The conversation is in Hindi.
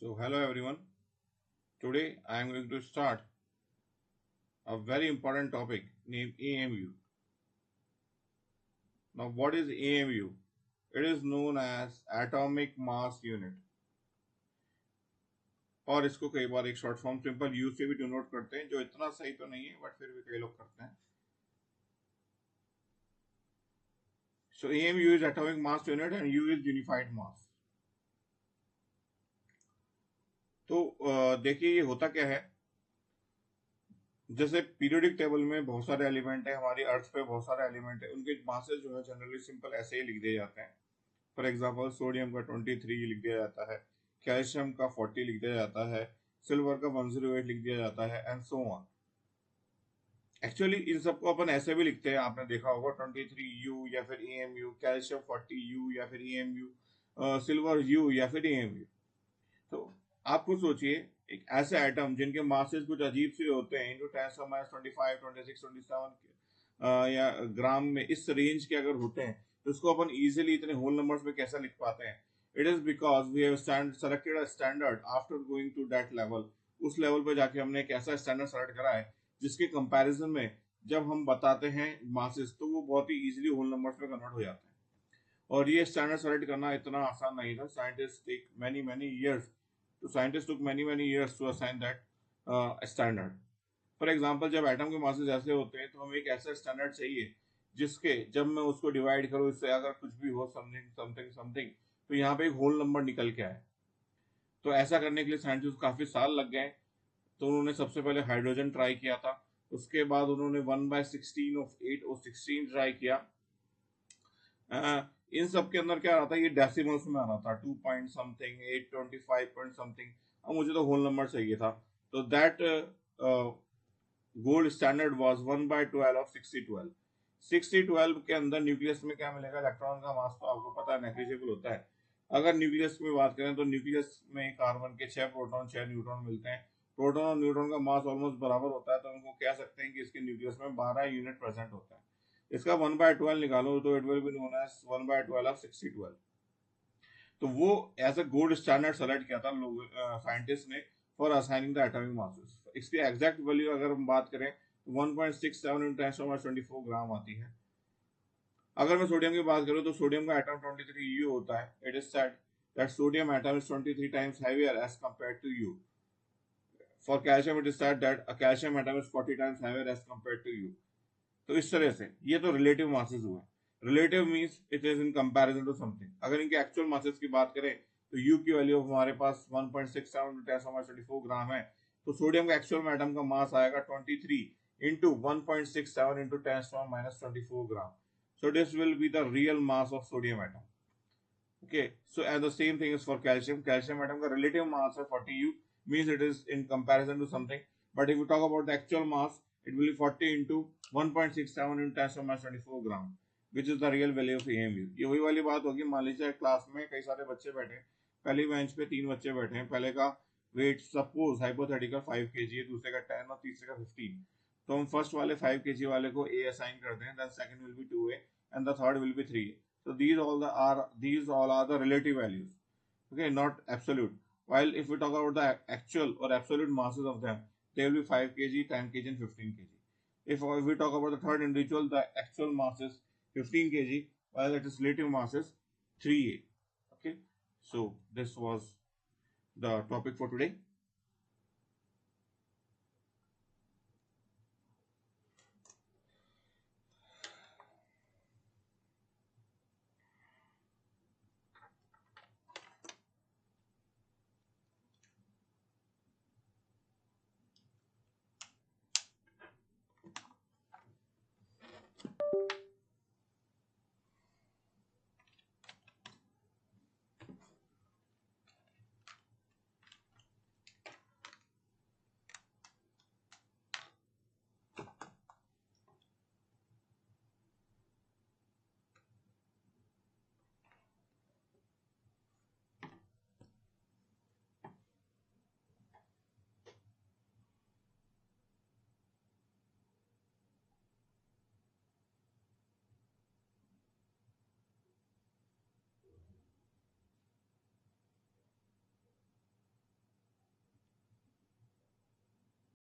So, hello everyone. Today I am going to start a very important topic named AMU. Now, what is AMU? It is known as Atomic Mass Unit और इसको कई बार एक शॉर्ट फॉर्म सिंपल यू से भी डिनोट करते हैं जो इतना सही तो नहीं है बट फिर भी कई लोग करते हैं. So AMU is atomic mass unit and U is unified mass. तो देखिए ये होता क्या है. जैसे पीरियोडिक टेबल में बहुत सारे एलिमेंट है, हमारी अर्थ पे बहुत सारे एलिमेंट है, उनके मासेस जो है जनरली सिंपल ऐसे ही लिख दिए जाते हैं. फॉर एग्जाम्पल सोडियम का 23 लिख दिया जाता है, कैल्शियम का 40 लिख दिया जाता है, सिल्वर का 108 लिख दिया जाता है and so on. Actually in सबको अपन ऐसे भी लिखते हैं, आपने देखा होगा 23U या फिर AMU, कैल्शियम 40U या फिर AMU, सिल्वर U या फिर AMU. तो आप खुद सोचिए एक ऐसे आइटम जिनके मासेस कुछ अजीब से होते हैं, इंटू 10⁻25, 26, 27 या ग्राम में इस रेंज के अगर होते हैं तो उसको अपन इजीली इतने होल नंबर्स में कैसे लिख पाते हैं. It is because we have selected a standard after going to that level. उस लेवल पे जाके हमने एक ऐसा स्टैंडर्ड सेलेक्ट करा है जिसके कंपैरिजन में जब हम बताते हैं मासेस तो वो बहुत ही इजीली होल नंबर्स में कन्वर्ट हो जाते हैं. और ये स्टैंडर्ड सेलेक्ट करना इतना आसान नहीं था. Scientist take many years. तो scientist took many years to assign that standard. For example जब एटम के मासेस ऐसे होते हैं तो हमें एक ऐसा स्टैंडर्ड चाहिए जिसके जब मैं उसको डिवाइड करूँ इससे अगर कुछ भी हो समथिंग समथिंग समथिंग तो यहाँ पे एक होल नंबर निकल के आए. तो ऐसा करने के लिए साइंटिस्ट काफी साल लग गए. तो उन्होंने सबसे पहले हाइड्रोजन ट्राई किया था. उसके बाद उन्होंने 1/16 ऑफ 8 और 16 ट्राई किया. इन सब के अंदर क्या आ रहा था, ये डेसिमल्स में आ रहा था, 2 पॉइंट समथिंग, 825 पॉइंट समथिंग. अब मुझे तो होल नंबर चाहिए था. तो that gold standard was 1/12 of 6012. 6012 के अंदर न्यूक्लियस में क्या मिलेगा, इलेक्ट्रॉन का मास तो आपको पता है नेग्लिजिबल होता है. अगर न्यूक्लियस में बात करें तो न्यूक्लियस में कार्बन के 6 प्रोटॉन 6 न्यूट्रॉन मिलते हैं. प्रोटॉन और न्यूट्रॉन का मास ऑलमोस्ट बराबर होता है, तो उनको कह सकते हैं कि इसके न्यूक्लियस में 12 यूनिट प्रेजेंट होता है. इसका 1/12 निकालो तो it will be known as 1/12 of 6012. तो वो as a gold standard select किया था लोग साइंटिस्ट ने for assigning the atomic masses. इसकी एग्जैक्ट वैल्यू अगर हम बात करें तो 1.67 × 10⁻24 ग्राम आती है. अगर मैं सोडियम की बात करूं तो सोडियम का एटम 23U होता है. It is said that sodium atom is 23 times heavier as compared to U. For calcium it is said that a calcium atom is 40 times heavier as compared to U. तो इस तरह से ये तो रिलेटिव मासेस हुए. Relative means it is in comparison to something. अगर इनके एक्चुअल मासेस की बात करें तो यू की वैल्यू हमारे पास 1.67 × 10⁻24 ग्राम है. तो सोडियम का एक्चुअल में एटम का मास आएगा 23 into 1.67 into 10⁻24 gram. So this will be the real mass of sodium atom. Okay, so and the same thing is for calcium. Calcium atom का relative mass है 40U, means it is in comparison to something. But if you talk about the actual mass, it will be 40 into 1.67 into 10⁻24 gram, which is the real value of AMU. ये वही वाली बात होगी, मान लीजिए क्लास में कई सारे बच्चे बैठे हैं, पहली बेंच पे 3 बच्चे बैठे हैं, पहले का वेट सपोज हाइपोथेटिकल 5 kg है, दूसरे का 10 और तीसरे का 15. तो हम फर्स्ट वाले 5 kg वाले को A असाइन करते हैं, then second will be 2A and the third will be 3A. So these all are the relative values, okay, not absolute. While if we talk about the actual or absolute masses of them, they will be 5 kg, 10 kg and 15 kg. If we talk about the third individual, the actual mass is 15 kg, while it is relative mass is 3A. Okay, so this was the topic for today.